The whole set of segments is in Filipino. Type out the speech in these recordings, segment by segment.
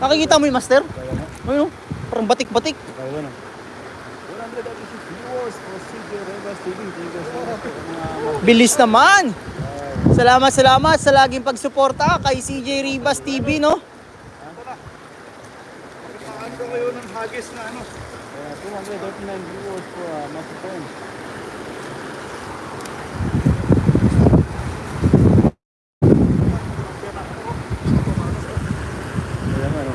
Nakikita mo yung master? Kaya na. Ayun, parang batik-batik. Kaya na. 186 viewers for CJ Rivas TV. Thank you so much. Bilis naman. Salamat sa laging pagsuporta kay CJ Rivas TV, no? Pakitaan ko kayo ng hagis na ano. 239 viewers for Master Phone. Kaya nga, no?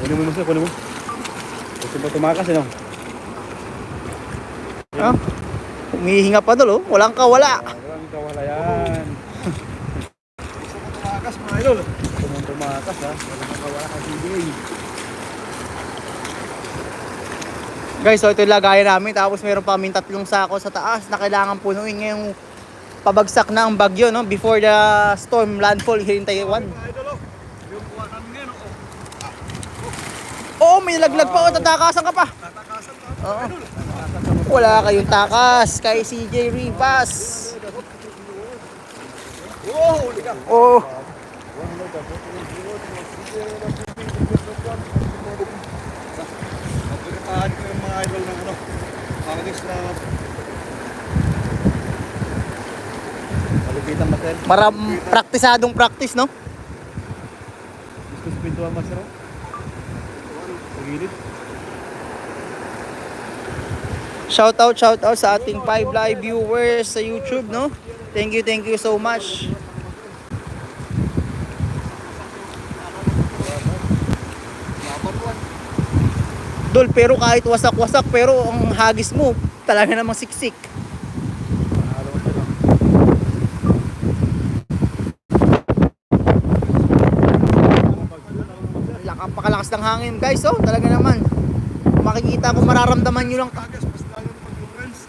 Kunin mo siya, kunin mo. Gusto ba tumakas, ano? Ah, humihinga pa dul, oh. Walang kawala. Walang kawala yan. Gusto mo tumakas, mga idol? Gusto mo tumakas, ha? Walang kawala ka, CJ. Guys, so ito yung lagayan namin. Tapos meron pa kaming 3 sako sa taas na kailangan punuin ngayong pabagsak na ang bagyo, no? Before the storm landfall here in Taiwan. Mga idol, oh. Yung kuha namin ngayon, oh. Oo, may laglag pa. Oh, tatakasan ka pa. Tatakasan pa. Oo. Wala kayong takas kay CJ Rivas. Oh, huli ka. Oh, Napiritahan ko yung mga idol ng ano, hagis na malupitan, Master. praktisadong practice, no? Gusto sa pintuan, Master, oh. Sa gilid. Shout out sa ating 5 live viewers sa YouTube, no? Thank you so much. Dol, pero kahit wasak-wasak, pero ang hagis mo talaga namang siksik. Pakalakas ng hangin, guys, oh, talaga naman. Makikita ko, mararamdaman nyo lang. Tagas, mas lalo na mag-lurens.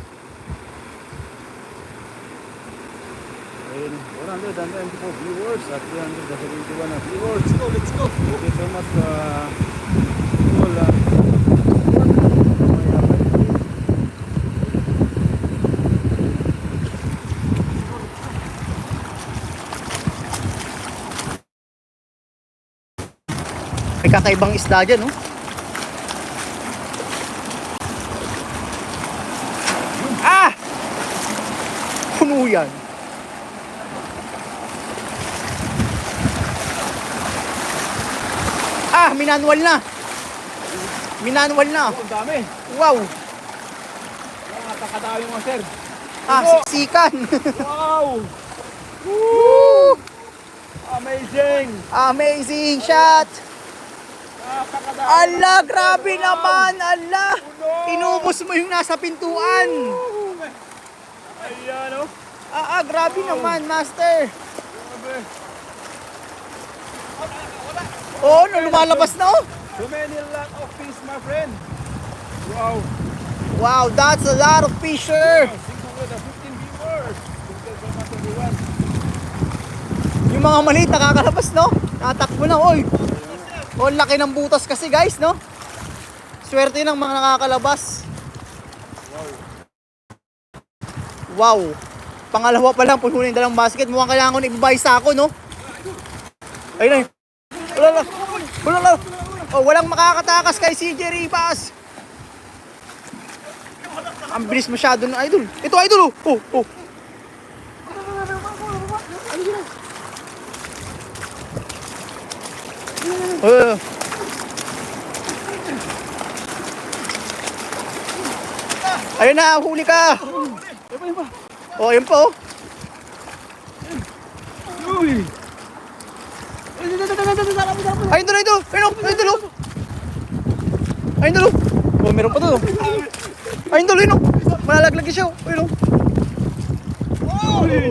Ayun, 194 viewers at 371 na viewers. Let's go. Thank you so much, all, May kakaibang isda dyan, no? Ah! Puno yan. Ah, minanwal na. Minanwal na. ang dami. Wow. Nakakadami mo, sir. Ah, siksikan. Wow! Woo! Amazing! Amazing shot. Nakakadami. Ala, grabe naman. Ala. Inubos mo yung nasa pintuan. Ayan, oh. Grabe naman, master. Grabe. Oh, no, lumalabas na, oh. So many lot of fish, my friend. Wow. Wow, that's a lot of fish, sir. 615 viewers. Thank you so much, everyone. Yung mga maliit nakakalabas, no? Natakbo na, oy. Oh, laki ng butas kasi, guys, no? Swerte ng mga nakakalabas. Wow. Pangalawa pa lang, puno na yung dalang basket. Mukhang kailangan ko na ibabay sa ako, no? Ayun na. Wala. Oh, walang makakatakas kay CJ Rivas. Ang bilis masyado ng idol. Ito, idol, oh. Oh. Ayun na, huli ka. Oh, ayun po. Uy! Ayun doon, idol. Ayun doon. Ayun doon. Oh, meron pa doon. Ayun doon, ayun. Malalaglag siya. Ayun.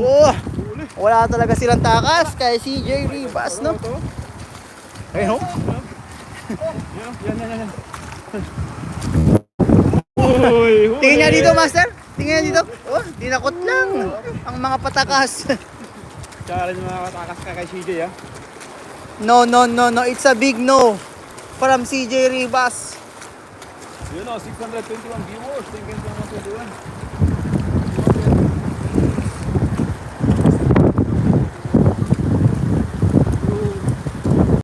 Oh. Wala talaga silang takas kay CJ Rivas, no? Ayun. Yan. Uy! Tingin niya dito, master. Tingin niya dito. Oh, tinakot lang ang mga patakas. Tsaka rin mga katakas ka kay CJ, ha? No. It's a big no from CJ Rivas. Yun o, 621 viewers. Thank you so much, everyone.